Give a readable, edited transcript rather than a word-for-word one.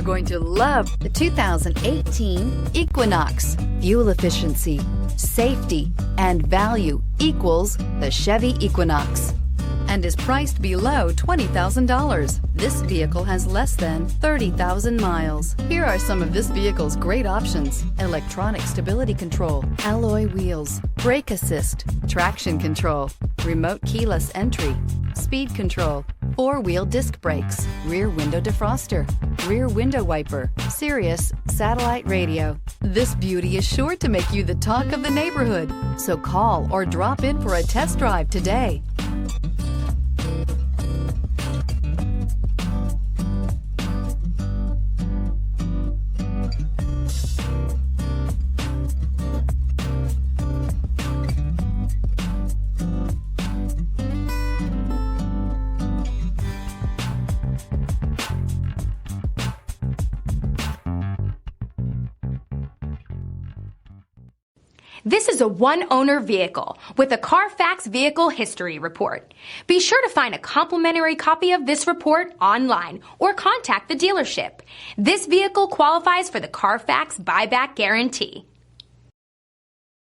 You're going to love the 2018 Equinox. Fuel efficiency, safety, and value equals the Chevy Equinox and is priced below $20,000. This vehicle has less than 30,000 miles. Here are some of this vehicle's great options: electronic stability control, alloy wheels, brake assist, traction control, remote keyless entry, speed control, four-wheel disc brakes, rear window defroster, rear window wiper, Sirius satellite radio. This beauty is sure to make you the talk of the neighborhood. So call or drop in for a test drive today. This is a one-owner vehicle with a Carfax Vehicle History Report. Be sure to find a complimentary copy of this report online or contact the dealership. This vehicle qualifies for the Carfax Buyback Guarantee.